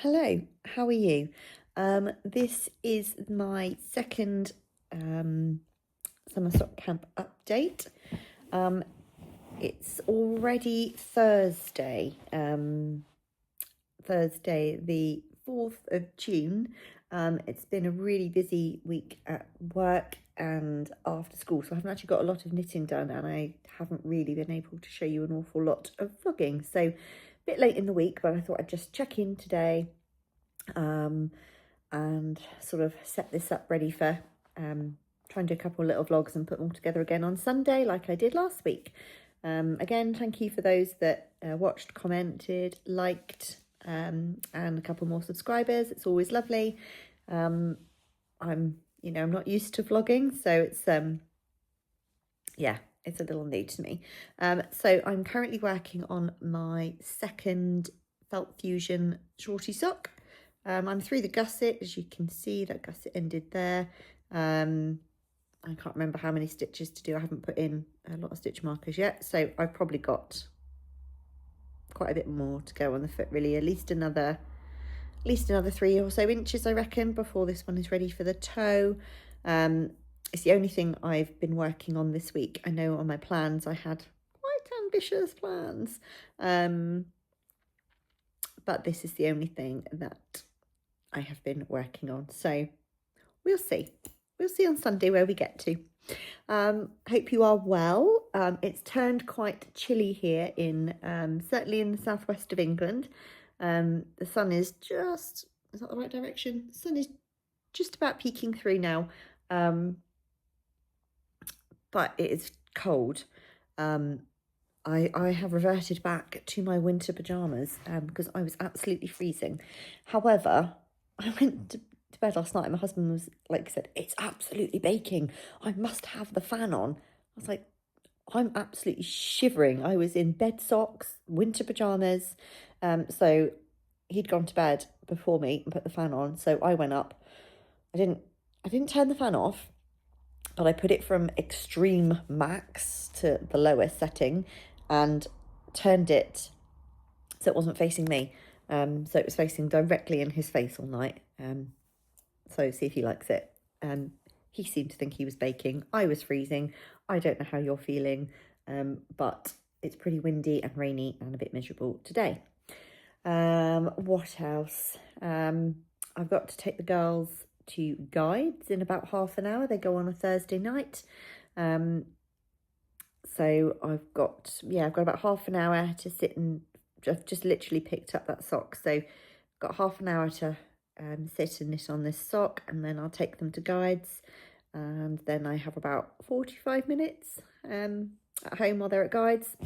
Hello, how are you? This is my second summer stock camp update. It's already Thursday, Thursday the 4th of June. It's been a really busy week at work and after school, so I haven't actually got a lot of knitting done, and I haven't really been able to show you an awful lot of vlogging. So a bit late in the week, but I thought I'd just check in today and sort of set this up ready for try and do a couple of little vlogs and put them all together again on Sunday like I did last week. Again, thank you for those that watched, commented, liked, and a couple more subscribers. It's always lovely. I'm not used to vlogging, so it's it's a little new to me. So I'm currently working on my second Felt Fusion shorty sock. I'm through the gusset, as you can see. That gusset ended there. I can't remember how many stitches to do. I haven't put in a lot of stitch markers yet, so I've probably got quite a bit more to go on the foot, really. At least another 3 or so inches, I reckon, before this one is ready for the toe. It's the only thing I've been working on this week. I know on my plans I had quite ambitious plans, but this is the only thing that I have been working on. So we'll see. We'll see on Sunday where we get to. Hope you are well. It's turned quite chilly here in certainly in the southwest of England. The sun is just, is that the right direction? The sun is just about peeking through now. But it is cold. I have reverted back to my winter pyjamas because I was absolutely freezing. However, I went to bed last night and my husband was like, said, it's absolutely baking. I must have the fan on. I was like, I'm absolutely shivering. I was in bed socks, winter pyjamas. So he'd gone to bed before me and put the fan on. So I went up. I didn't turn the fan off, but I put it from extreme max to the lowest setting and turned it so it wasn't facing me. So it was facing directly in his face all night. So see if he likes it. He seemed to think he was baking. I was freezing. I don't know how you're feeling, but it's pretty windy and rainy and a bit miserable today. What else? I've got to take the girls to guides in about half an hour. They go on a Thursday night. So I've got about half an hour to sit and just literally picked up that sock. So got half an hour to sit and knit on this sock, and then I'll take them to guides, and then I have about 45 minutes at home while they're at guides.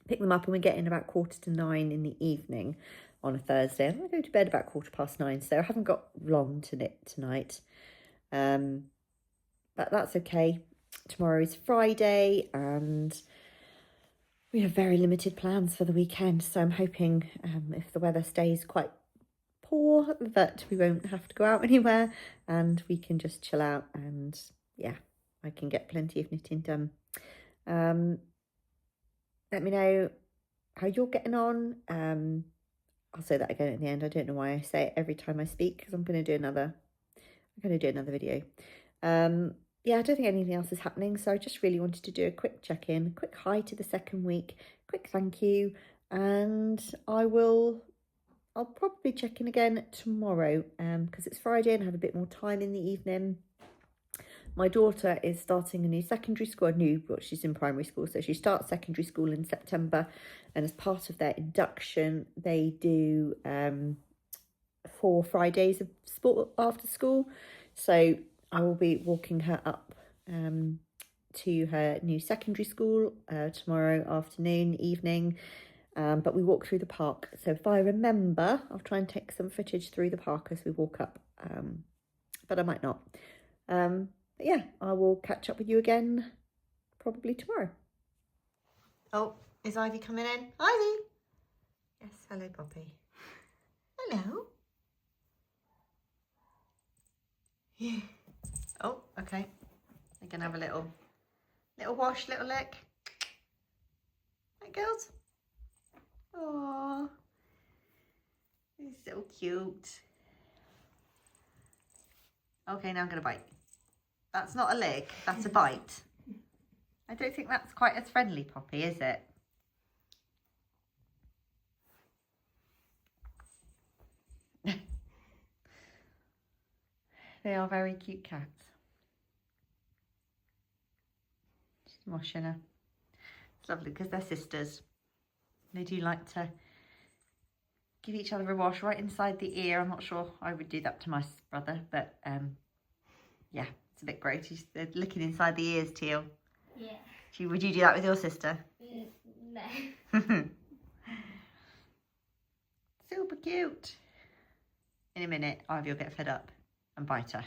Pick them up and we get in about 8:45 in the evening on a Thursday. I'm going to go to bed about 9:15, so I haven't got long to knit tonight. But that's okay. Tomorrow is Friday and we have very limited plans for the weekend, so I'm hoping if the weather stays quite poor that we won't have to go out anywhere and we can just chill out, and yeah, I can get plenty of knitting done. Let me know how you're getting on. I'll say that again at the end. I don't know why I say it every time I speak, because I'm going to do another video. Yeah, I don't think anything else is happening, so I just really wanted to do a quick check-in, quick hi to the second week, quick thank you, and I'll probably check in again tomorrow because it's Friday and I have a bit more time in the evening. My daughter is starting a new secondary school, but she's in primary school, so she starts secondary school in September, and as part of their induction, they do 4 Fridays of sport after school. So I will be walking her up to her new secondary school tomorrow afternoon, evening. But we walk through the park. So if I remember, I'll try and take some footage through the park as we walk up. But I might not. But yeah, I will catch up with you again probably tomorrow. Oh, is Ivy coming in? Ivy! Yes, hello, Poppy. Hello. Yeah. Oh, okay. I can have a little wash, little lick. Right, girls? Aww. He's so cute. Okay, now I'm going to bite. That's not a lick, that's a bite. I don't think that's quite as friendly, Poppy, is it? They are very cute cats. She's moshing her. It's lovely because they're sisters. They do like to give each other a wash right inside the ear. I'm not sure I would do that to my brother, but yeah, it's a bit gross. They're looking inside the ears, Teal. Yeah. Would you do that with your sister? No. Super cute. In a minute, Ivy will get fed up and bite her.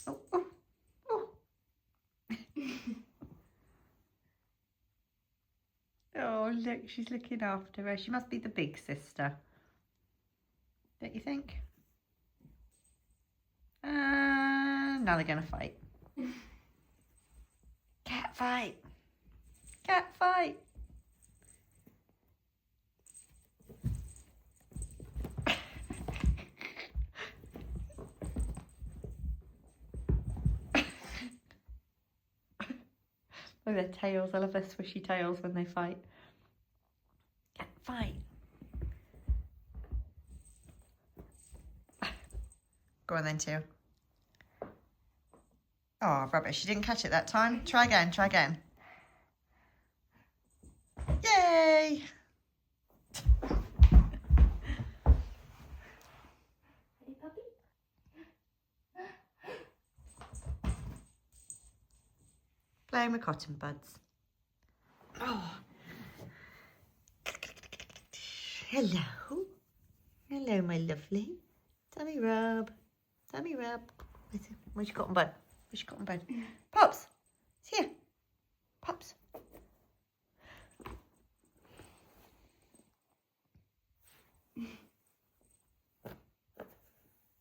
Oh, oh, oh. Oh, look, she's looking after her. She must be the big sister. Don't you think? Now they're going to fight. Cat fight. Cat fight. Oh, their tails. I love their swishy tails when they fight. Cat fight. Go on then, too. Oh, rubbish. You didn't catch it that time. Try again, try again. Yay! Hey, puppy. Playing with cotton buds. Oh. Hello. Hello, my lovely. Tummy rub. Tummy rub. Where's your cotton bud? Where's your cotton bud? Pops. It's here. Pops.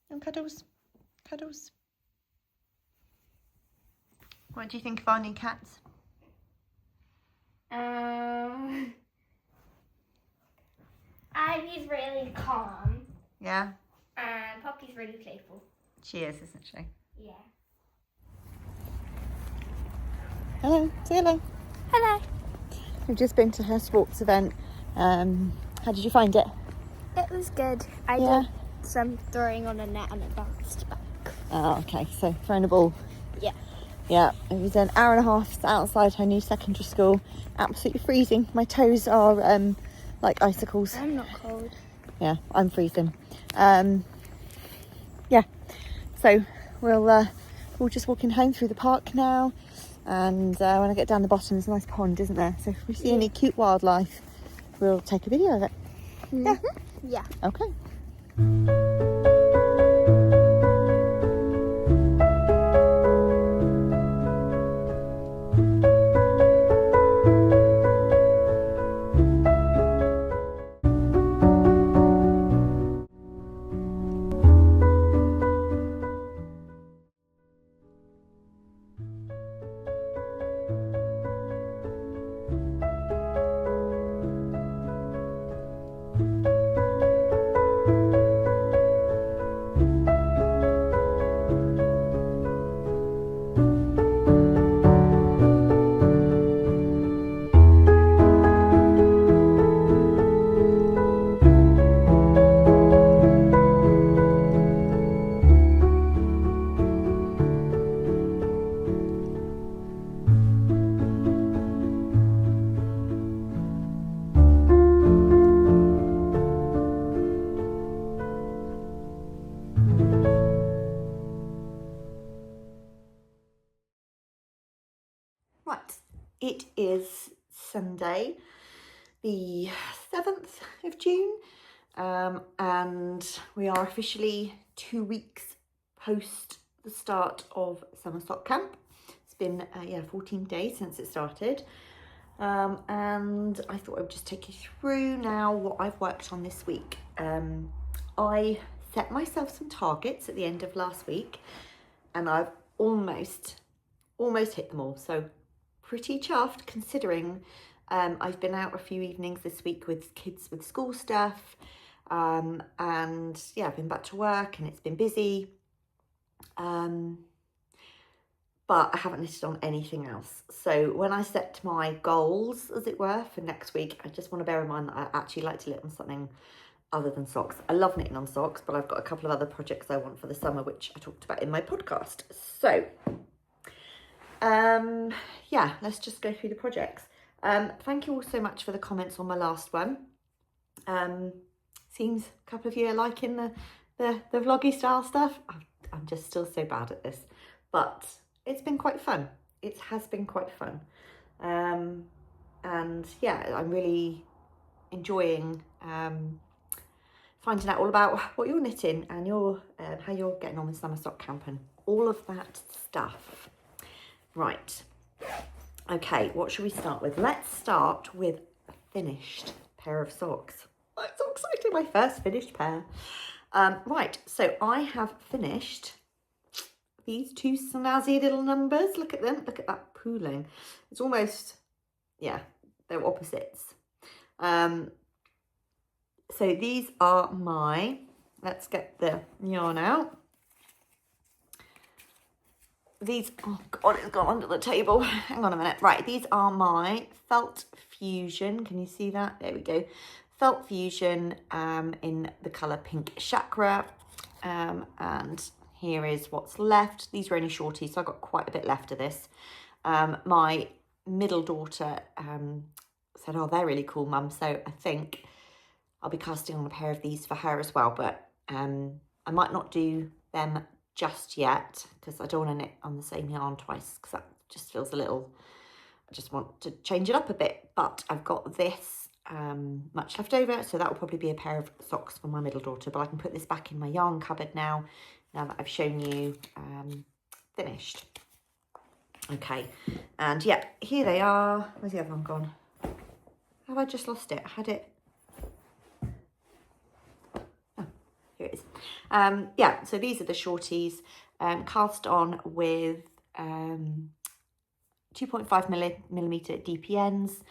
And cuddles. Cuddles. What do you think of our new cats? Ivy's really calm. Yeah? And Poppy's really playful. She is, isn't she? Yeah. Hello. Say hello. Hello. We've just been to her sports event. How did you find it? It was good. I Yeah. did some throwing on a net and it bounced back. Oh, okay. So throwing a ball. Yeah. Yeah, it was an hour and a half outside her new secondary school. Absolutely freezing. My toes are like icicles. I'm not cold. Yeah, I'm freezing. Yeah, so we're just walking home through the park now, and when I get down the bottom, there's a nice pond, isn't there? So if we see any cute wildlife, we'll take a video of it. Yeah. Yeah. Okay. Right, it is Sunday, the 7th of June, and we are officially 2 weeks post the start of summer stock camp. It's been 14 days since it started, and I thought I would just take you through now what I've worked on this week. I set myself some targets at the end of last week, and I've almost hit them all, so pretty chuffed considering I've been out a few evenings this week with kids with school stuff. And yeah, I've been back to work and it's been busy. But I haven't knitted on anything else. So when I set my goals, as it were, for next week, I just want to bear in mind that I actually like to knit on something other than socks. I love knitting on socks, but I've got a couple of other projects I want for the summer, which I talked about in my podcast. So, yeah, let's just go through the projects. Thank you all so much for the comments on my last one. Seems a couple of you are liking the vloggy style stuff. I'm just still so bad at this, but it's been quite fun. It has been quite fun. And yeah, I'm really enjoying finding out all about what you're knitting and how you're getting on with summer sock camp and all of that stuff. Right. Okay, what should we start with? Let's start with a finished pair of socks. I'm so excited, my first finished pair. Right, so I have finished these two snazzy little numbers. Look at them, look at that pooling. It's almost, yeah, they're opposites. So these are my, let's get the yarn out. These, oh God, it's gone under the table. Hang on a minute. Right, these are my Felt Fusion. Can you see that? There we go. Felt Fusion in the colour Pink Chakra. And here is what's left. These were only shorties, so I got quite a bit left of this. My middle daughter said, oh, they're really cool, Mum. So I think I'll be casting on a pair of these for her as well. But I might not do them just yet because I don't want to knit on the same yarn twice because that just feels a little, I just want to change it up a bit. But I've got this much left over, so that will probably be a pair of socks for my middle daughter, but I can put this back in my yarn cupboard now that I've shown you finished. Okay, and yeah, here they are. Where's the other one gone? Have I just lost it? I had it. Oh, here it is. Yeah, so these are the shorties, cast on with 2.5 millimeter DPNs.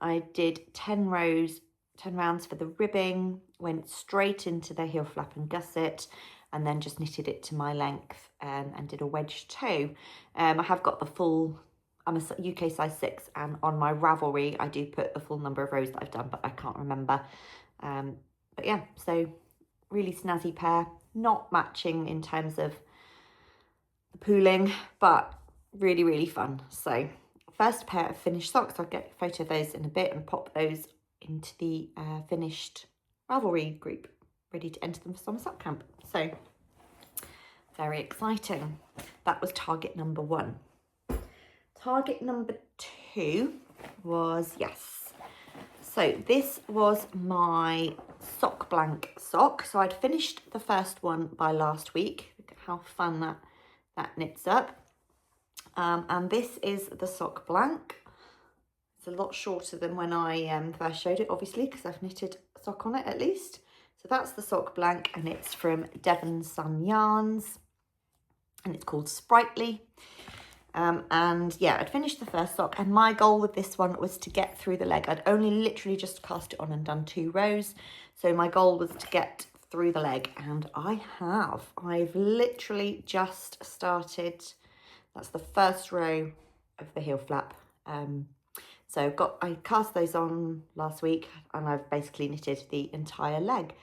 I did 10 rounds for the ribbing, went straight into the heel flap and gusset, and then just knitted it to my length and did a wedge toe. I have got the full, I'm a UK size 6, and on my Ravelry I do put the full number of rows that I've done, but I can't remember. But yeah, so really snazzy pair, not matching in terms of the pooling, but really, really fun. So first pair of finished socks, I'll get a photo of those in a bit and pop those into the finished Ravelry group, ready to enter them for summer sock camp. So very exciting. That was target number 1. Target number 2 was, yes, so this was my sock blank sock. So I'd finished the first one by last week. Look at how fun that knits up. And this is the sock blank. It's a lot shorter than when I first showed it, obviously, because I've knitted a sock on it at least. So that's the sock blank, and it's from Devon Sun Yarns, and it's called Sprightly. And yeah, I'd finished the first sock, and my goal with this one was to get through the leg. I'd only literally just cast it on and done 2 rows. So my goal was to get through the leg, and I have. I've literally just started. That's the first row of the heel flap. So I cast those on last week, and I've basically knitted the entire leg.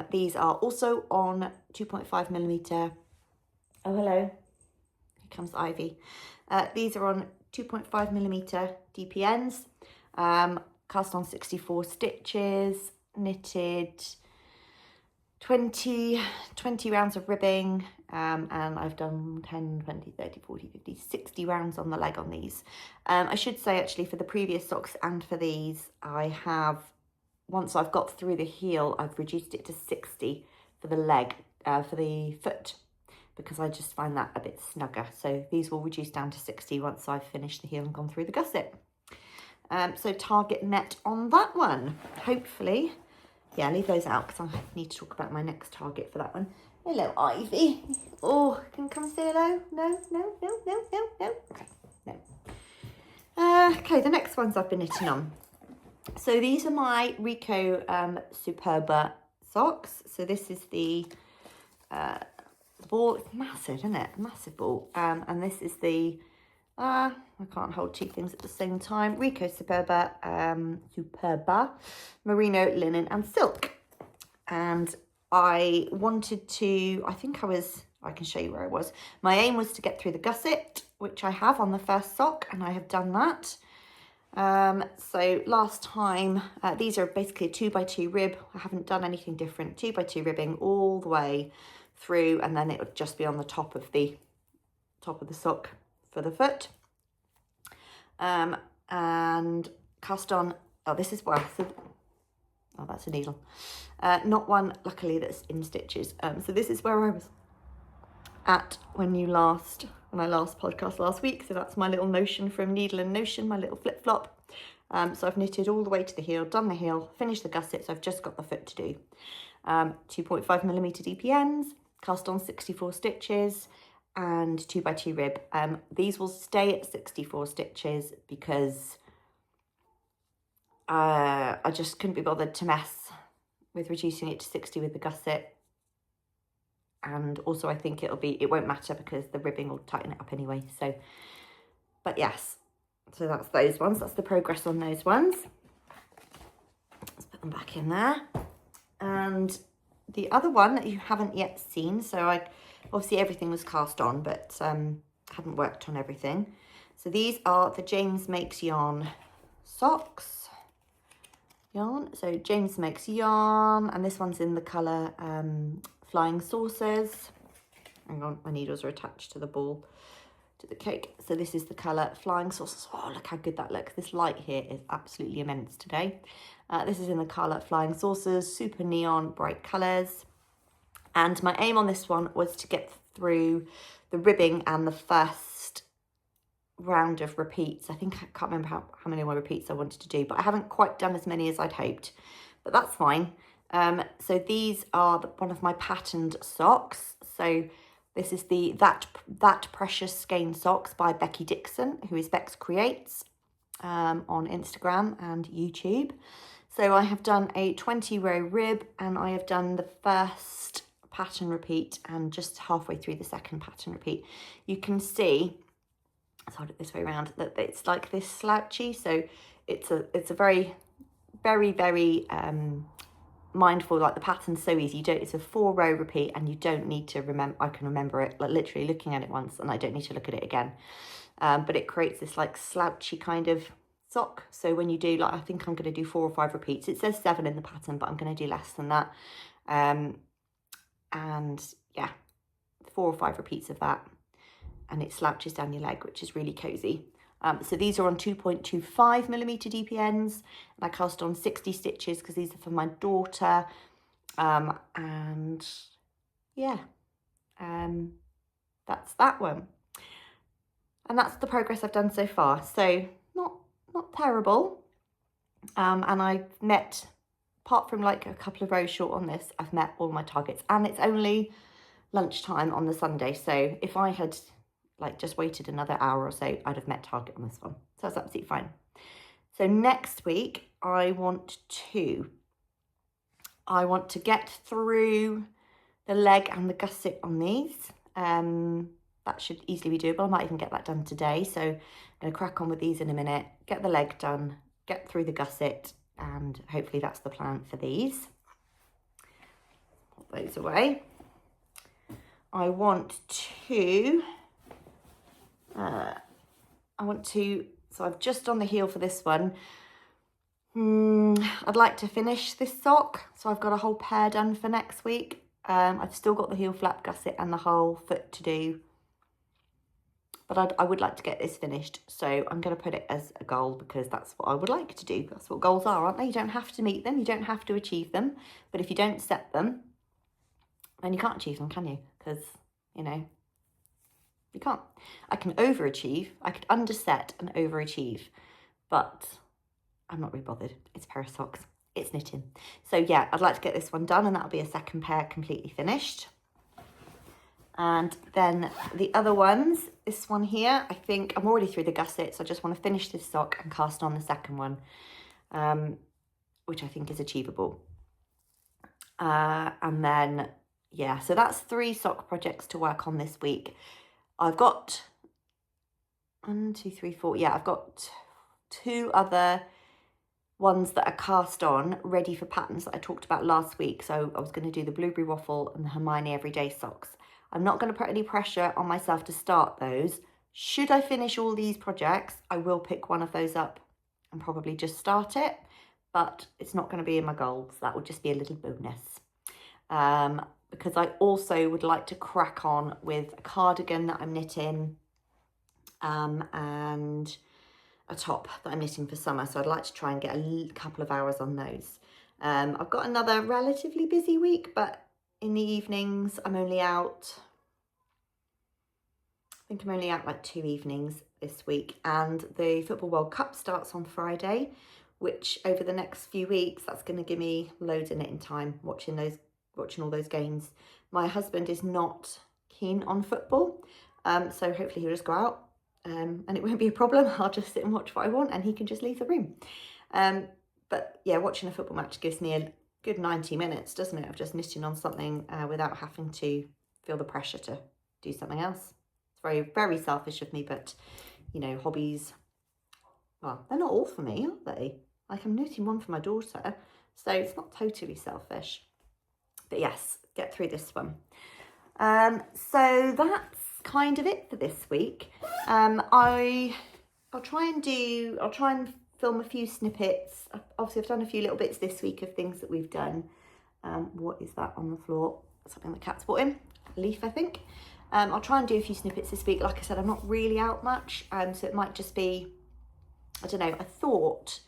These are also on 2.5 millimeter. Oh, hello. Here comes Ivy. These are on 2.5 millimeter DPNs, cast on 64 stitches, knitted 20 rounds of ribbing, and I've done 10, 20, 30, 40, 50, 60 rounds on the leg on these. I should say, actually, for the previous socks and for these, I have, once I've got through the heel, I've reduced it to 60 for the leg, for the foot, because I just find that a bit snugger. So these will reduce down to 60 once I've finished the heel and gone through the gusset. So target met on that one, hopefully. Yeah, leave those out because I need to talk about my next target for that one. Hello, Ivy. Oh, can you come say hello? No. Okay, no. Okay, the next ones I've been knitting on. So these are my Rico Superba socks. So this is the ball. It's massive, isn't it? Massive ball. And this is the, I can't hold two things at the same time, Rico Superba, merino, linen and silk. And I wanted to, I can show you where I was. My aim was to get through the gusset, which I have on the first sock, and I have done that. So last time, these are basically a 2x2 rib. I haven't done anything different. 2x2 ribbing all the way through, and then it would just be on the top of the sock for the foot. And cast on, this is where, that's a needle. Not one, luckily, that's in stitches. So this is where I was at when I last podcast last week. So that's my little notion from Needle and Notion, my little flip flop. So I've knitted all the way to the heel, done the heel, finished the gusset. So I've just got the foot to do. 2.5mm DP ends, cast on 64 stitches and 2x2 rib. These will stay at 64 stitches because I just couldn't be bothered to mess with reducing it to 60 with the gusset. And also I think it won't matter because the ribbing will tighten it up anyway. So, but yes, so that's those ones. That's the progress on those ones. Let's put them back in there. And the other one that you haven't yet seen, so obviously everything was cast on, but haven't worked on everything. So these are the James Makes Yarn socks. So James Makes Yarn, and this one's in the colour Flying Saucers. Hang on, my needles are attached to the ball, to the cake. So this is the colour Flying Saucers. Oh, look how good that looks. This light here is absolutely immense today. This is in the colour Flying Saucers, super neon, bright colours. And my aim on this one was to get through the ribbing and the first round of repeats. I think I can't remember how many more repeats I wanted to do, but I haven't quite done as many as I'd hoped, but that's fine. So these are one of my patterned socks. So this is the That Precious Skein socks by Beki Dickson, who is Bex Creates on Instagram and YouTube. So I have done a 20 row rib, and I have done the first pattern repeat and just halfway through the second pattern repeat. You can see, let's hold it this way around, that it's like this slouchy. So it's a very, very, very mindful, like the pattern's so easy. It's a 4 row repeat, and you don't need to remember. I can remember it, like literally looking at it once, and I don't need to look at it again. But it creates this like slouchy kind of sock. So when you do, like, I think I'm going to do 4 or 5 repeats. It says 7 in the pattern, but I'm going to do less than that. And yeah, 4 or 5 repeats of that, and it slouches down your leg, which is really cozy. So these are on 2.25mm DP ends, and I cast on 60 stitches because these are for my daughter. And yeah, that's that one. And that's the progress I've done so far. So not terrible. And I've met, apart from like a couple of rows short on this, I've met all my targets, and it's only lunchtime on the Sunday. So if I had like just waited another hour or so, I'd have met target on this one. So that's absolutely fine. So next week, I want to get through the leg and the gusset on these. That should easily be doable. I might even get that done today. So I'm going to crack on with these in a minute, get the leg done, get through the gusset, and hopefully that's the plan for these. Put those away. I want to, so I've just on the heel for this one. I'd like to finish this sock. So I've got a whole pair done for next week. I've still got the heel flap gusset and the whole foot to do. But I would like to get this finished. So I'm going to put it as a goal because that's what I would like to do. That's what goals are, aren't they? You don't have to meet them. You don't have to achieve them. But if you don't set them, then you can't achieve them, can you? Because, you know, you can't. I can overachieve. I could underset and overachieve, but I'm not really bothered. It's a pair of socks. It's knitting. So yeah, I'd like to get this one done, and that'll be a second pair completely finished. And then the other ones, this one here, I think I'm already through the gusset, so I just want to finish this sock and cast on the second one, which I think is achievable. And then, yeah, so that's 3 sock projects to work on this week. I've got 1, 2, 3, 4. Yeah, I've got 2 other ones that are cast on, ready for patterns that I talked about last week. So I was going to do the Blueberry Waffle and the Hermione Everyday Socks. I'm not going to put any pressure on myself to start those. Should I finish all these projects, I will pick one of those up and probably just start it, but it's not going to be in my goals. That would just be a little bonus. Because I also would like to crack on with a cardigan that I'm knitting, and a top that I'm knitting for summer. So I'd like to try and get a couple of hours on those. I've got another relatively busy week, but in the evenings I'm only out, I think I'm only out like 2 evenings this week, and the Football World Cup starts on Friday, which over the next few weeks, that's going to give me loads of knitting time watching all those games. My husband is not keen on football, so hopefully he'll just go out, and it won't be a problem. I'll just sit and watch what I want and he can just leave the room. But yeah, watching a football match gives me a good 90 minutes, doesn't it, of just knitting on something without having to feel the pressure to do something else. It's very, very selfish of me, but, you know, hobbies, well, they're not all for me, are they? Like, I'm knitting one for my daughter, so it's not totally selfish. But yes, get through this one. So that's kind of it for this week. I'll try and film a few snippets. Obviously, I've done a few little bits this week of things that we've done. What is that on the floor? Something the cat's brought in. A leaf, I think. I'll try and do a few snippets this week. Like I said, I'm not really out much, so it might just be, I don't know, I thought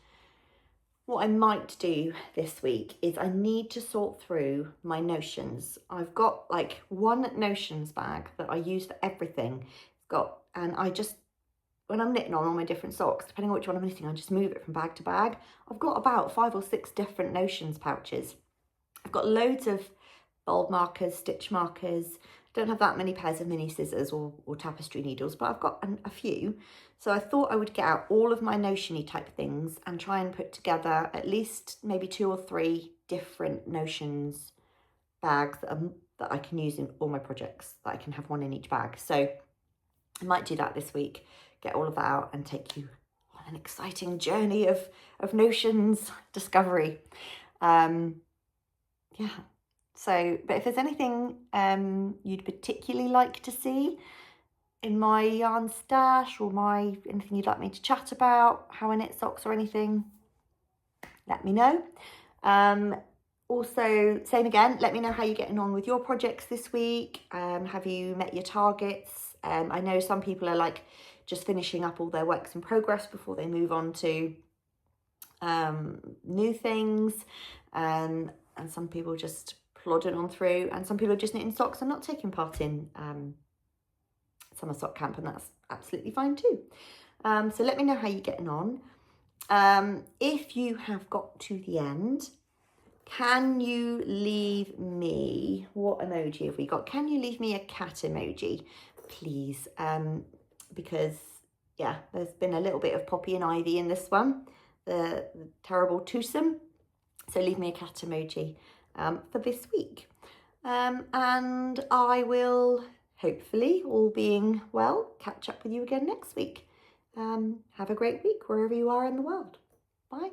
what I might do this week is I need to sort through my notions. I've got like one notions bag that I use for everything. And I just, when I'm knitting on all my different socks, depending on which one I'm knitting, I just move it from bag to bag. I've got about 5 or 6 different notions pouches. I've got loads of bulb markers, stitch markers. Don't have that many pairs of mini scissors or tapestry needles, but I've got a few. So I thought I would get out all of my notion-y type things and try and put together at least maybe 2 or 3 different notions bags that I can use in all my projects, that I can have one in each bag. So I might do that this week, get all of that out and take you on an exciting journey of notions discovery. Yeah. So, but if there's anything you'd particularly like to see in my yarn stash, or anything you'd like me to chat about, how I knit socks or anything, let me know. Also, same again, let me know how you're getting on with your projects this week. Have you met your targets? I know some people are like just finishing up all their works in progress before they move on to new things, and some people just plodding on through, and some people are just knitting socks and not taking part in summer sock camp, and that's absolutely fine too. So let me know how you're getting on. If you have got to the end, can you leave me, what emoji have we got? Can you leave me a cat emoji, please? Because yeah, there's been a little bit of Poppy and Ivy in this one, the terrible twosome. So leave me a cat emoji for this week. And I will, hopefully, all being well, catch up with you again next week. Have a great week wherever you are in the world. Bye.